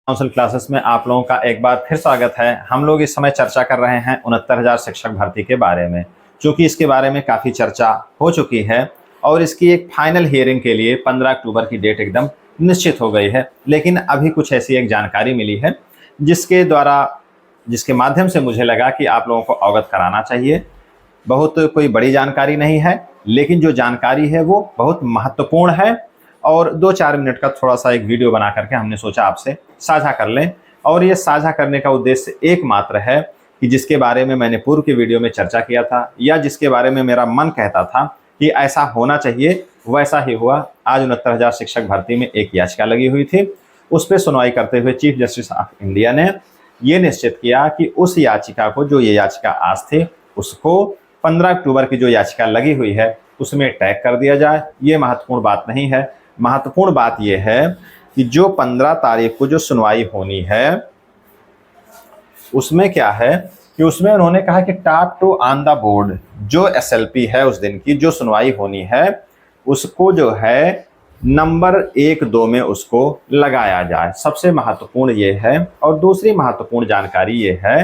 Council classes में आप लोगों का एक बार फिर स्वागत है। हम लोग इस समय चर्चा कर रहे हैं 69,000 शिक्षक भर्ती के बारे में। चूंकि इसके बारे में काफ़ी चर्चा हो चुकी है और इसकी एक फाइनल हियरिंग के लिए 15 अक्टूबर की डेट एकदम निश्चित हो गई है। लेकिन अभी कुछ ऐसी एक जानकारी मिली है जिसके माध्यम से मुझे लगा कि आप लोगों को अवगत कराना चाहिए। बहुत कोई बड़ी जानकारी नहीं है, लेकिन जो जानकारी है वो बहुत महत्वपूर्ण है और 2-4 मिनट का थोड़ा सा एक वीडियो बना करके हमने सोचा आपसे साझा कर लें। और ये साझा करने का उद्देश्य एकमात्र है कि जिसके बारे में मैंने पूर्व के वीडियो में चर्चा किया था या जिसके बारे में मेरा मन कहता था कि ऐसा होना चाहिए, वैसा ही हुआ। आज 69,000 शिक्षक भर्ती में एक याचिका लगी हुई थी। उस पर सुनवाई करते हुए चीफ जस्टिस ऑफ इंडिया ने ये निश्चित किया कि उस याचिका को, जो ये याचिका आज थी, उसको 15 अक्टूबर की जो याचिका लगी हुई है उसमें टैग कर दिया जाए। ये महत्वपूर्ण बात नहीं है। महत्वपूर्ण बात यह है कि जो 15 तारीख को जो सुनवाई होनी है उसमें क्या है कि उसमें उन्होंने कहा कि top two on the board जो एसएलपी है उस दिन की जो सुनवाई होनी है उसको जो है नंबर 1-2 में उसको लगाया जाए। सबसे महत्वपूर्ण ये है। और दूसरी महत्वपूर्ण जानकारी ये है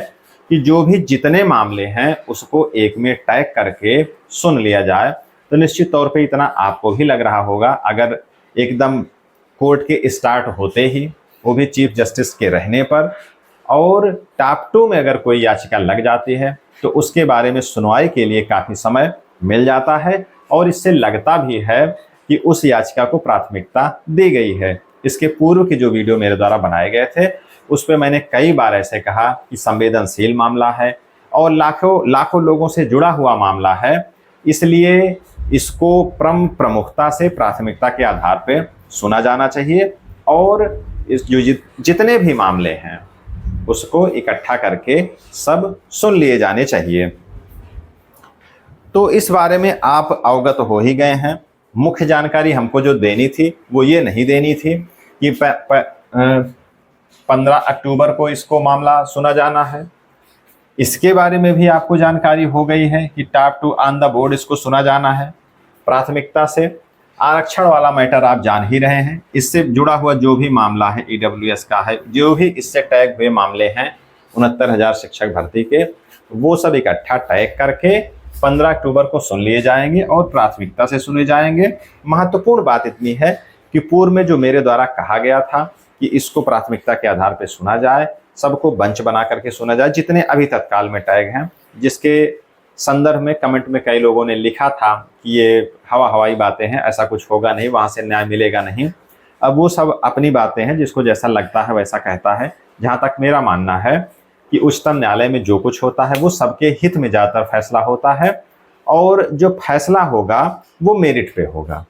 कि जो भी जितने मामले हैं उसको एक में टैग करके सुन लिया जाए। तो निश्चित तौर पे इतना आपको भी लग रहा होगा, अगर एकदम कोर्ट के स्टार्ट होते ही, वो भी चीफ जस्टिस के रहने पर, और टॉप 2 में अगर कोई याचिका लग जाती है तो उसके बारे में सुनवाई के लिए काफ़ी समय मिल जाता है और इससे लगता भी है कि उस याचिका को प्राथमिकता दी गई है। इसके पूर्व के जो वीडियो मेरे द्वारा बनाए गए थे उस पर मैंने कई बार ऐसे कहा कि संवेदनशील मामला है और लाखों लोगों से जुड़ा हुआ मामला है, इसलिए इसको प्रमुखता से प्राथमिकता के आधार पर सुना जाना चाहिए और इस जो जितने भी मामले हैं उसको इकट्ठा करके सब सुन लिए जाने चाहिए। तो इस बारे में आप अवगत हो ही गए हैं। मुख्य जानकारी हमको जो देनी थी वो ये नहीं देनी थी कि 15 अक्टूबर को इसको मामला सुना जाना है। इसके बारे में भी आपको जानकारी हो गई है कि top two on the board इसको सुना जाना है प्राथमिकता से। आरक्षण वाला मैटर आप जान ही रहे हैं। इससे जुड़ा हुआ जो भी मामला है ईडब्ल्यूएस का है, जो भी इससे टैग हुए मामले हैं 69,000 शिक्षक भर्ती के, वो सब इकट्ठा टैग करके 15 अक्टूबर को सुन लिए जाएंगे और प्राथमिकता से सुने जाएंगे। महत्वपूर्ण बात इतनी है कि पूर्व में जो मेरे द्वारा कहा गया था कि इसको प्राथमिकता के आधार पर सुना जाए, सबको बंच बना करके सुना जाए, जितने अभी तत्काल में टैग हैं, जिसके संदर्भ में कमेंट में कई लोगों ने लिखा था कि ये हवाई बातें हैं, ऐसा कुछ होगा नहीं, वहाँ से न्याय मिलेगा नहीं। अब वो सब अपनी बातें हैं, जिसको जैसा लगता है वैसा कहता है। जहाँ तक मेरा मानना है कि उच्चतम न्यायालय में जो कुछ होता है वो सबके हित में ज़्यादातर फैसला होता है और जो फैसला होगा वो मेरिट पे होगा।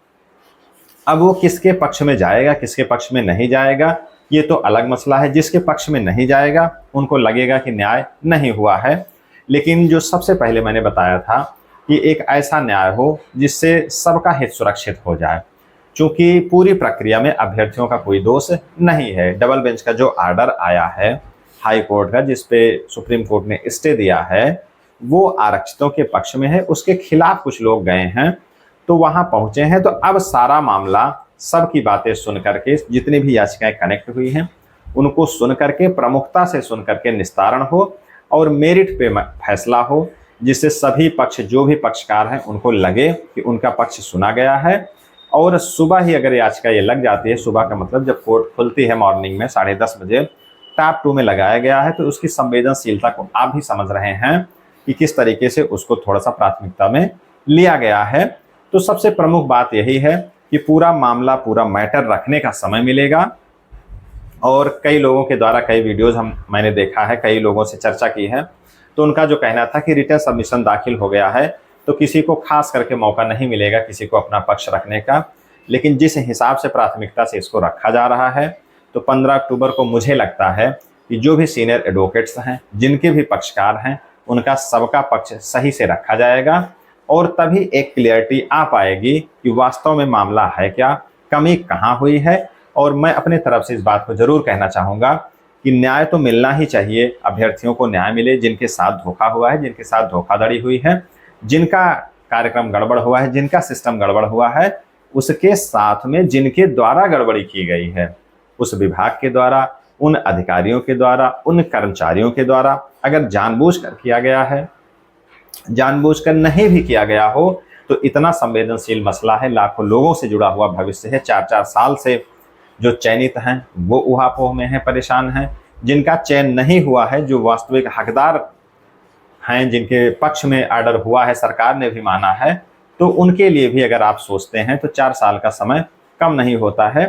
अब वो किसके पक्ष में जाएगा, किसके पक्ष में नहीं जाएगा, ये तो अलग मसला है। जिसके पक्ष में नहीं जाएगा उनको लगेगा कि न्याय नहीं हुआ है। लेकिन जो सबसे पहले मैंने बताया था कि एक ऐसा न्याय हो जिससे सबका हित सुरक्षित हो जाए। चूँकि पूरी प्रक्रिया में अभ्यर्थियों का कोई दोष नहीं है। डबल बेंच का जो आर्डर आया है हाई कोर्ट का, जिस पे सुप्रीम कोर्ट ने स्टे दिया है, वो आरक्षितों के पक्ष में है। उसके खिलाफ कुछ लोग गए हैं तो वहाँ पहुँचे हैं। तो अब सारा मामला सबकी बातें सुन करके, जितनी भी याचिकाएं कनेक्ट हुई हैं उनको सुन करके, प्रमुखता से सुन करके निस्तारण हो और मेरिट पे फैसला हो, जिससे सभी पक्ष, जो भी पक्षकार हैं, उनको लगे कि उनका पक्ष सुना गया है। और सुबह ही अगर याचिका ये लग जाती है, सुबह का मतलब जब कोर्ट खुलती है मॉर्निंग में 10:30 बजे, टॉप 2 में लगाया गया है, तो उसकी संवेदनशीलता को आप भी समझ रहे हैं कि किस तरीके से उसको थोड़ा सा प्राथमिकता में लिया गया है। तो सबसे प्रमुख बात यही है कि पूरा मामला, पूरा मैटर रखने का समय मिलेगा। और कई लोगों के द्वारा कई वीडियोज़ मैंने देखा है, कई लोगों से चर्चा की है, तो उनका जो कहना था कि रिटर्न सबमिशन दाखिल हो गया है तो किसी को खास करके मौका नहीं मिलेगा किसी को अपना पक्ष रखने का। लेकिन जिस हिसाब से प्राथमिकता से इसको रखा जा रहा है, तो 15 अक्टूबर को मुझे लगता है कि जो भी सीनियर एडवोकेट्स हैं, जिनके भी पक्षकार हैं, उनका सबका पक्ष सही से रखा जाएगा और तभी एक क्लियरिटी आ पाएगी कि वास्तव में मामला है क्या, कमी कहाँ हुई है। और मैं अपने तरफ से इस बात को ज़रूर कहना चाहूँगा कि न्याय तो मिलना ही चाहिए, अभ्यर्थियों को न्याय मिले। जिनके साथ धोखा हुआ है, जिनके साथ धोखाधड़ी हुई है, जिनका कार्यक्रम गड़बड़ हुआ है, जिनका सिस्टम गड़बड़ हुआ है, उसके साथ में जिनके द्वारा गड़बड़ी की गई है, उस विभाग के द्वारा उन अधिकारियों के द्वारा, उन कर्मचारियों के द्वारा अगर जानबूझकर किया गया है, जानबूझकर नहीं भी किया गया हो, तो इतना संवेदनशील मसला है, लाखों लोगों से जुड़ा हुआ भविष्य है, 4-4 साल से जो चयनित हैं वो ऊहापोह में हैं, परेशान हैं। जिनका चयन नहीं हुआ है, जो वास्तविक हकदार हैं, जिनके पक्ष में ऑर्डर हुआ है, सरकार ने भी माना है, तो उनके लिए भी अगर आप सोचते हैं तो 4 साल का समय कम नहीं होता है।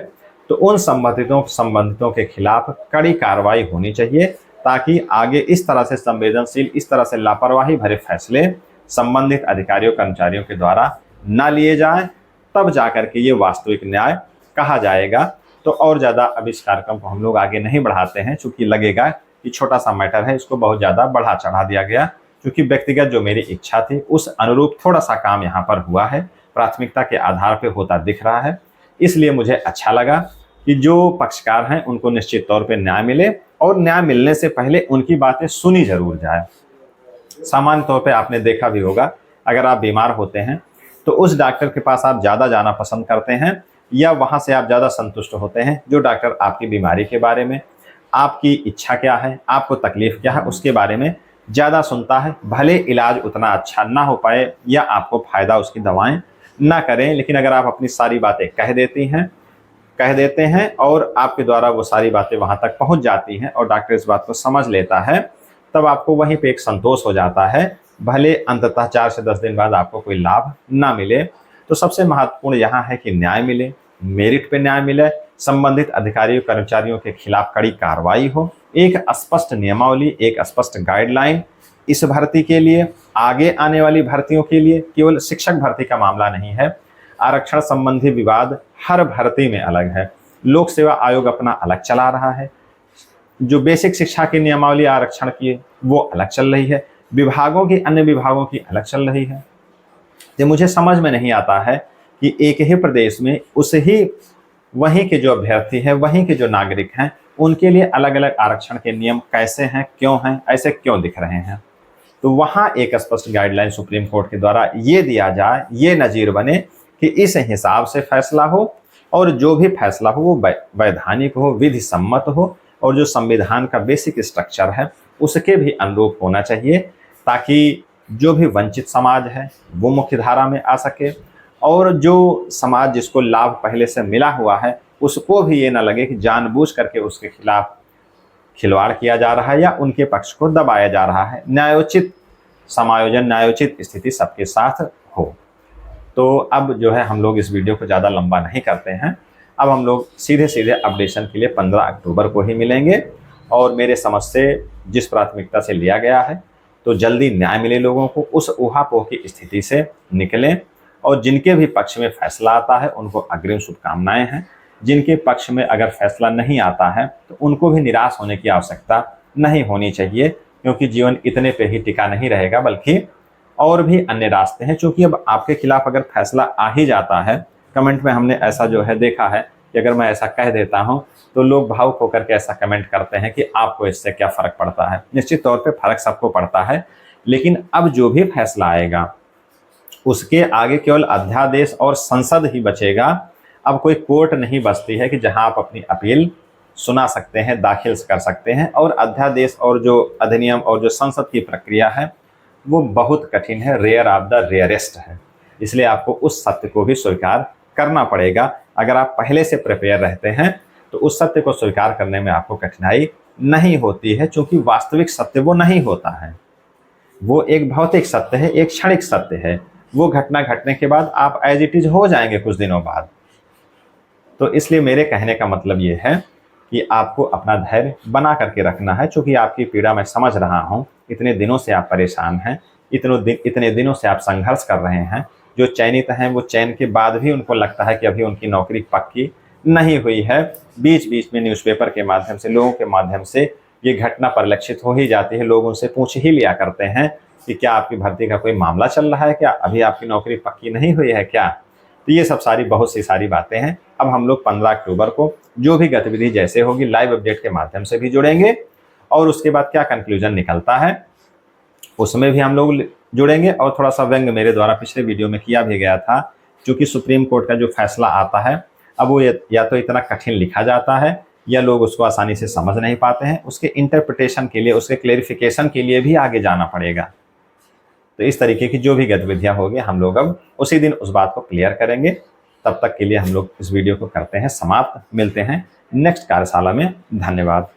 तो उन संबंधितों के खिलाफ कड़ी कार्रवाई होनी चाहिए, ताकि आगे इस तरह से संवेदनशील, इस तरह से लापरवाही भरे फैसले संबंधित अधिकारियों कर्मचारियों के द्वारा न लिए जाएं। तब जाकर के ये वास्तविक न्याय कहा जाएगा। तो और ज़्यादा अब इस कार्यक्रम को हम लोग आगे नहीं बढ़ाते हैं, चूँकि लगेगा कि छोटा सा मैटर है, इसको बहुत ज़्यादा बढ़ा चढ़ा दिया गया। क्योंकि व्यक्तिगत जो मेरी इच्छा थी उस अनुरूप थोड़ा सा काम यहाँ पर हुआ है, प्राथमिकता के आधार पर होता दिख रहा है। इसलिए मुझे अच्छा लगा कि जो पक्षकार हैं उनको निश्चित तौर पे न्याय मिले, और न्याय मिलने से पहले उनकी बातें सुनी जरूर जाए। सामान्य तौर पे आपने देखा भी होगा, अगर आप बीमार होते हैं तो उस डॉक्टर के पास आप ज़्यादा जाना पसंद करते हैं, या वहाँ से आप ज़्यादा संतुष्ट होते हैं जो डॉक्टर आपकी बीमारी के बारे में, आपकी इच्छा क्या है, आपको तकलीफ क्या है, उसके बारे में ज़्यादा सुनता है। भले इलाज उतना अच्छा ना हो पाए या आपको फ़ायदा उसकी दवाएं ना करें, लेकिन अगर आप अपनी सारी बातें कह देते हैं और आपके द्वारा वो सारी बातें वहाँ तक पहुँच जाती हैं और डॉक्टर इस बात को समझ लेता है, तब आपको वहीं पे एक संतोष हो जाता है, भले अंततः 4 से 10 दिन बाद आपको कोई लाभ ना मिले। तो सबसे महत्वपूर्ण यहाँ है कि न्याय मिले, मेरिट पे न्याय मिले, संबंधित अधिकारियों कर्मचारियों के खिलाफ कड़ी कार्रवाई हो, एक स्पष्ट नियमावली, एक स्पष्ट गाइडलाइन इस भर्ती के लिए, आगे आने वाली भर्तियों के लिए। केवल शिक्षक भर्ती का मामला नहीं है, आरक्षण संबंधी विवाद हर भर्ती में अलग है। लोक सेवा आयोग अपना अलग चला रहा है, जो बेसिक शिक्षा की नियमावली आरक्षण की है वो अलग चल रही है, विभागों की, अन्य विभागों की अलग चल रही है। ये मुझे समझ में नहीं आता है कि एक ही प्रदेश में वहीं के जो अभ्यर्थी हैं, वहीं के जो नागरिक हैं, उनके लिए अलग अलग आरक्षण के नियम कैसे हैं, क्यों हैं, ऐसे क्यों दिख रहे हैं। तो वहाँ एक स्पष्ट गाइडलाइन सुप्रीम कोर्ट के द्वारा ये दिया जाए, ये नज़ीर बने कि इस हिसाब से फैसला हो, और जो भी फैसला हो वो वैधानिक हो, विधि सम्मत हो, और जो संविधान का बेसिक स्ट्रक्चर है उसके भी अनुरूप होना चाहिए, ताकि जो भी वंचित समाज है वो मुख्य धारा में आ सके, और जो समाज जिसको लाभ पहले से मिला हुआ है उसको भी ये ना लगे कि जानबूझ करके उसके खिलाफ खिलवाड़ किया जा रहा है या उनके पक्ष को दबाया जा रहा है। न्यायोचित समायोजन, न्यायोचित स्थिति सबके साथ हो। तो अब जो है हम लोग इस वीडियो को ज़्यादा लंबा नहीं करते हैं, अब हम लोग सीधे सीधे अपडेशन के लिए 15 अक्टूबर को ही मिलेंगे। और मेरे समझ से जिस प्राथमिकता से लिया गया है, तो जल्दी न्याय मिले लोगों को, उस ऊहापोह की स्थिति से निकलें, और जिनके भी पक्ष में फैसला आता है उनको अग्रिम शुभकामनाएं हैं। जिनके पक्ष में अगर फैसला नहीं आता है तो उनको भी निराश होने की आवश्यकता नहीं होनी चाहिए, क्योंकि जीवन इतने पे ही टिका नहीं रहेगा, बल्कि और भी अन्य रास्ते हैं। क्योंकि अब आपके खिलाफ अगर फैसला आ ही जाता है, कमेंट में हमने ऐसा जो है देखा है कि अगर मैं ऐसा कह देता हूं तो लोग भावुक होकर के ऐसा कमेंट करते हैं कि आपको इससे क्या फ़र्क पड़ता है। निश्चित तौर पे फ़र्क सबको पड़ता है, लेकिन अब जो भी फैसला आएगा उसके आगे केवल अध्यादेश और संसद ही बचेगा। अब कोई कोर्ट नहीं बचती है कि जहां आप अपनी अपील सुना सकते हैं, दाखिल कर सकते हैं। और अध्यादेश और जो अधिनियम और जो संसद की प्रक्रिया है वो बहुत कठिन है, रेयर ऑफ द रेयरेस्ट है। इसलिए आपको उस सत्य को भी स्वीकार करना पड़ेगा। अगर आप पहले से प्रिपेयर रहते हैं तो उस सत्य को स्वीकार करने में आपको कठिनाई नहीं होती है, क्योंकि वास्तविक सत्य वो नहीं होता है, वो एक भौतिक सत्य है, एक क्षणिक सत्य है। वो घटना घटने के बाद आप एज इट इज हो जाएंगे कुछ दिनों बाद। तो इसलिए मेरे कहने का मतलब ये है कि आपको अपना धैर्य बना करके रखना है, क्योंकि आपकी पीड़ा मैं समझ रहा हूँ। इतने दिनों से आप परेशान हैं, इतने दिनों से आप संघर्ष कर रहे हैं। जो चयनित हैं वो चयन के बाद भी उनको लगता है कि अभी उनकी नौकरी पक्की नहीं हुई है। बीच बीच में न्यूज़पेपर के माध्यम से, लोगों के माध्यम से ये घटना परिलक्षित हो ही जाती है। लोग उनसे पूछ ही लिया करते हैं कि क्या आपकी भर्ती का कोई मामला चल रहा है, क्या अभी आपकी नौकरी पक्की नहीं हुई है क्या। तो ये सब बहुत सी सारी बातें हैं। अब हम लोग 15 अक्टूबर को जो भी गतिविधि जैसे होगी लाइव अपडेट के माध्यम से भी जुड़ेंगे, और उसके बाद क्या कंक्लूजन निकलता है उसमें भी हम लोग जुड़ेंगे। और थोड़ा सा व्यंग मेरे द्वारा पिछले वीडियो में किया भी गया था, क्योंकि सुप्रीम कोर्ट का जो फैसला आता है अब वो या तो इतना कठिन लिखा जाता है या लोग उसको आसानी से समझ नहीं पाते हैं, उसके इंटरप्रिटेशन के लिए, उसके क्लेरिफिकेशन के लिए भी आगे जाना पड़ेगा। तो इस तरीके की जो भी गतिविधियां होगी हम लोग अब उसी दिन उस बात को क्लियर करेंगे। तब तक के लिए हम लोग इस वीडियो को करते हैं समाप्त। मिलते हैं नेक्स्ट कार्यशाला में। धन्यवाद।